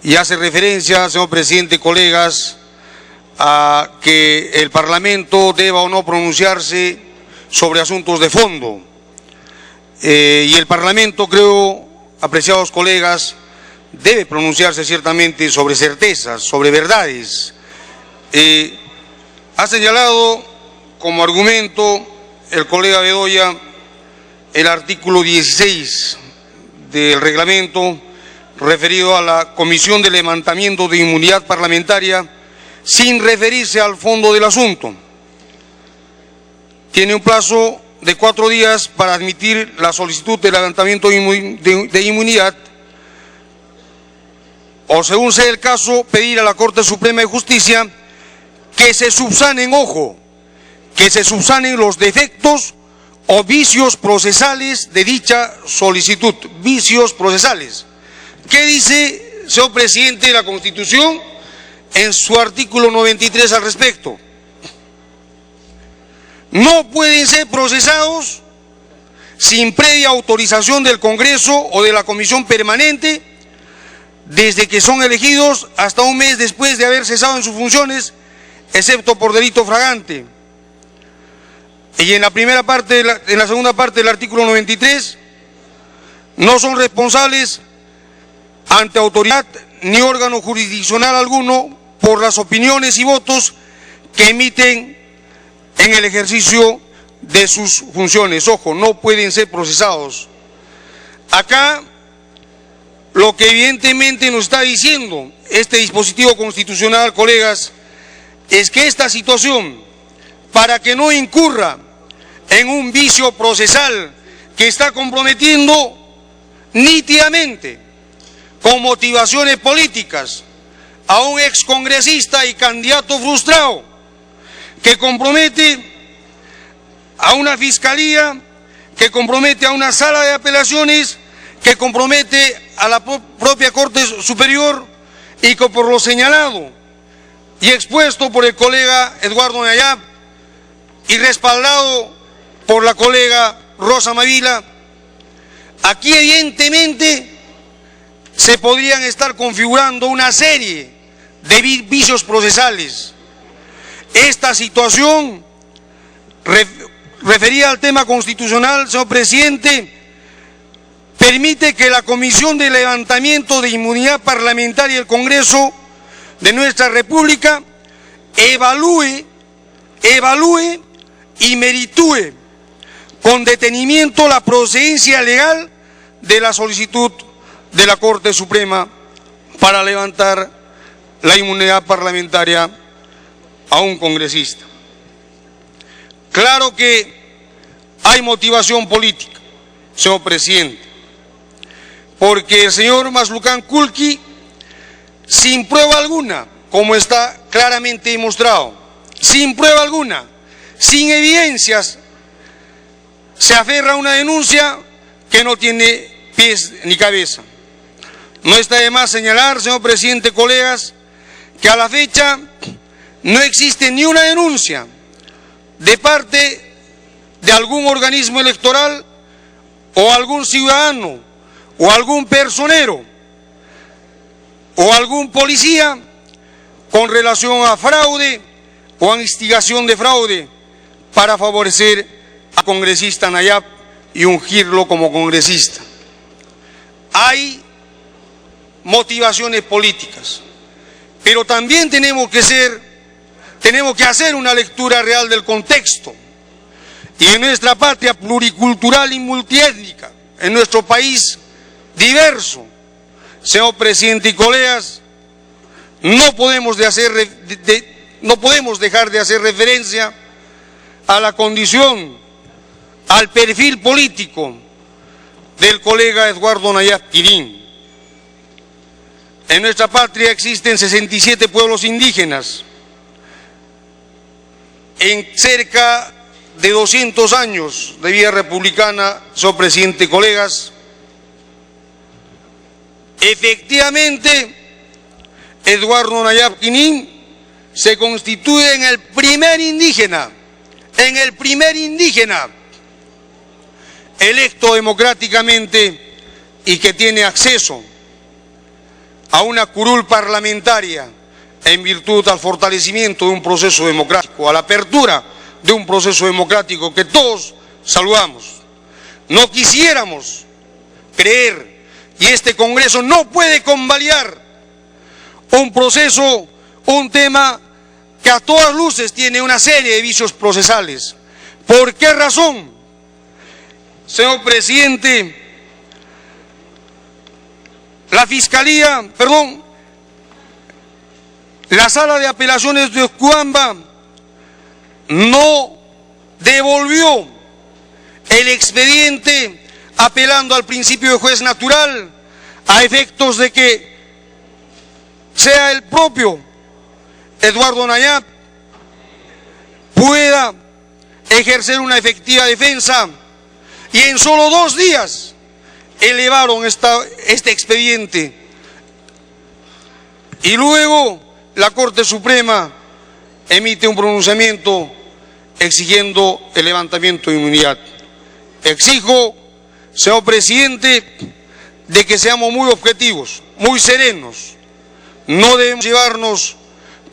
y hace referencia, señor presidente, colegas, a que el Parlamento deba o no pronunciarse sobre asuntos de fondo. Y el Parlamento, creo, apreciados colegas, debe pronunciarse ciertamente sobre certezas, sobre verdades. Ha señalado como argumento el colega Bedoya el artículo 16 del reglamento referido a la Comisión de Levantamiento de Inmunidad Parlamentaria sin referirse al fondo del asunto. Tiene un plazo de 4 días para admitir la solicitud de levantamiento de inmunidad o, según sea el caso, pedir a la Corte Suprema de Justicia que se subsanen, ojo, que se subsanen los defectos o vicios procesales de dicha solicitud. Vicios procesales. ¿Qué dice, señor presidente, la Constitución en su artículo 93 al respecto? No pueden ser procesados sin previa autorización del Congreso o de la Comisión Permanente desde que son elegidos hasta un mes después de haber cesado en sus funciones, excepto por delito flagrante. Y en la primera parte, en la segunda parte del artículo 93, no son responsables ante autoridad ni órgano jurisdiccional alguno por las opiniones y votos que emiten en el ejercicio de sus funciones. Ojo, no pueden ser procesados. Acá, lo que evidentemente nos está diciendo este dispositivo constitucional, colegas, es que esta situación, para que no incurra en un vicio procesal que está comprometiendo nítidamente con motivaciones políticas a un excongresista y candidato frustrado, que compromete a una fiscalía, que compromete a una sala de apelaciones, que compromete a la propia Corte Superior, y que por lo señalado y expuesto por el colega Eduardo Nayab y respaldado por la colega Rosa Mavila, aquí evidentemente se podrían estar configurando una serie de vicios procesales. Esta situación referida al tema constitucional, señor presidente, permite que la Comisión de Levantamiento de Inmunidad Parlamentaria del Congreso de nuestra República evalúe y meritúe con detenimiento la procedencia legal de la solicitud de la Corte Suprema para levantar la inmunidad parlamentaria a un congresista. Claro que hay motivación política, señor presidente, porque el señor Maslucan Kulki, sin prueba alguna, como está claramente demostrado, sin prueba alguna, sin evidencias, se aferra a una denuncia que no tiene pies ni cabeza. No está de más señalar, señor presidente, colegas, que a la fecha no existe ni una denuncia de parte de algún organismo electoral o algún ciudadano o algún personero o algún policía con relación a fraude o a instigación de fraude para favorecer al congresista Nayab y ungirlo como congresista. Hay motivaciones políticas, pero también tenemos que hacer una lectura real del contexto. Y en nuestra patria pluricultural y multiétnica, en nuestro país diverso, señor presidente y colegas, no podemos dejar de hacer referencia a la condición, al perfil político del colega Eduardo Nayab Quirín. En nuestra patria existen 67 pueblos indígenas. En cerca de 200 años de vida republicana, señor presidente y colegas, efectivamente, Eduardo Nayab Quirín se constituye en el primer indígena electo democráticamente y que tiene acceso a una curul parlamentaria en virtud al fortalecimiento de un proceso democrático, a la apertura de un proceso democrático que todos saludamos. No quisiéramos creer, y este Congreso no puede convalidar un proceso, un tema que a todas luces tiene una serie de vicios procesales. ¿Por qué razón, señor presidente? La Sala de Apelaciones de Ocubamba no devolvió el expediente apelando al principio de juez natural a efectos de que sea el propio Eduardo Nayab pueda ejercer una efectiva defensa y en solo 2 días elevaron este expediente. Y luego la Corte Suprema emite un pronunciamiento exigiendo el levantamiento de inmunidad. Exijo, señor presidente, de que seamos muy objetivos, muy serenos. No debemos llevarnos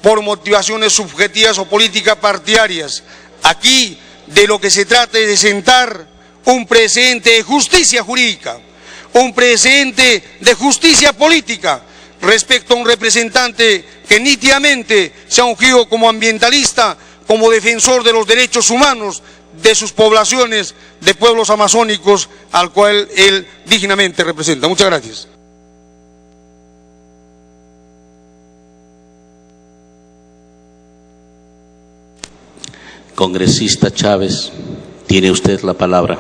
por motivaciones subjetivas o políticas partidarias. Aquí de lo que se trata es de sentar un precedente de justicia jurídica, un precedente de justicia política respecto a un representante que nítidamente se ha ungido como ambientalista, como defensor de los derechos humanos de sus poblaciones, de pueblos amazónicos, al cual él dignamente representa. Muchas gracias. Congresista Chávez, tiene usted la palabra.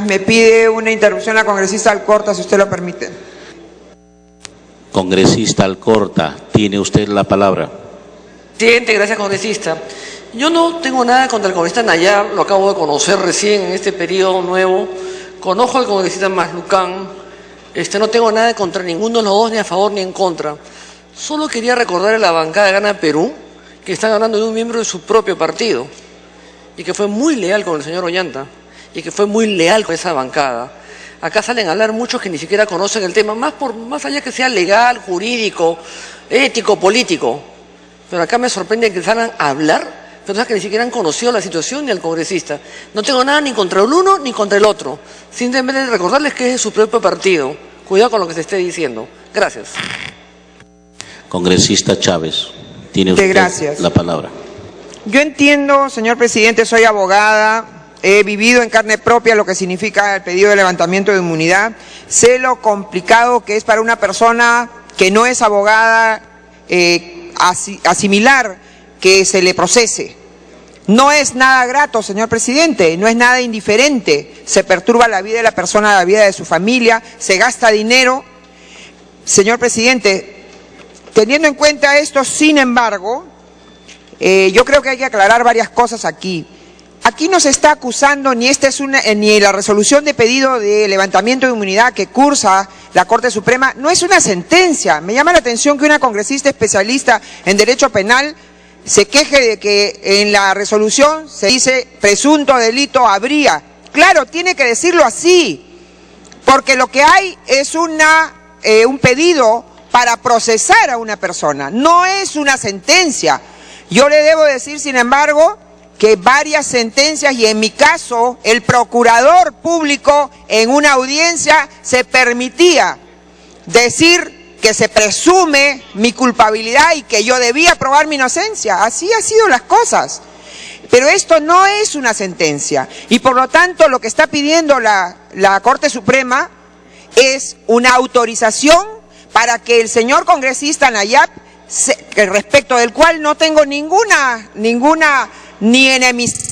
Me pide una interrupción la congresista Alcorta, si usted lo permite. Congresista Alcorta, tiene usted la palabra. Presidente, gracias congresista. Yo no tengo nada contra el congresista Nayar, lo acabo de conocer recién en este periodo nuevo. Conozco al congresista Maslucán, no tengo nada contra ninguno de los dos, ni a favor ni en contra. Solo quería recordar a la bancada de Gana Perú que están hablando de un miembro de su propio partido y que fue muy leal con el señor Ollanta y que fue muy leal con esa bancada. Acá salen a hablar muchos que ni siquiera conocen el tema, más allá que sea legal, jurídico, ético, político. Pero acá me sorprende que salgan a hablar personas que ni siquiera han conocido la situación ni al congresista. No tengo nada ni contra el uno ni contra el otro. Simplemente recordarles que es de su propio partido. Cuidado con lo que se esté diciendo. Gracias. Congresista Chávez, tiene usted la palabra. Yo entiendo, señor presidente, soy abogada, he vivido en carne propia lo que significa el pedido de levantamiento de inmunidad, sé lo complicado que es para una persona que no es abogada asimilar que se le procese. No es nada grato, señor presidente, no es nada indiferente, se perturba la vida de la persona, la vida de su familia, se gasta dinero. Señor presidente, teniendo en cuenta esto, sin embargo, yo creo que hay que aclarar varias cosas aquí. Aquí no se está acusando, ni la resolución de pedido de levantamiento de inmunidad que cursa la Corte Suprema, no es una sentencia. Me llama la atención que una congresista especialista en derecho penal se queje de que en la resolución se dice presunto delito habría. Claro, tiene que decirlo así, porque lo que hay es un pedido para procesar a una persona, no es una sentencia. Yo le debo decir, sin embargo, que varias sentencias, y en mi caso, el procurador público en una audiencia se permitía decir que se presume mi culpabilidad y que yo debía probar mi inocencia. Así han sido las cosas. Pero esto no es una sentencia, y por lo tanto lo que está pidiendo la Corte Suprema es una autorización para que el señor congresista Nayar, respecto del cual no tengo ninguna ni enemistad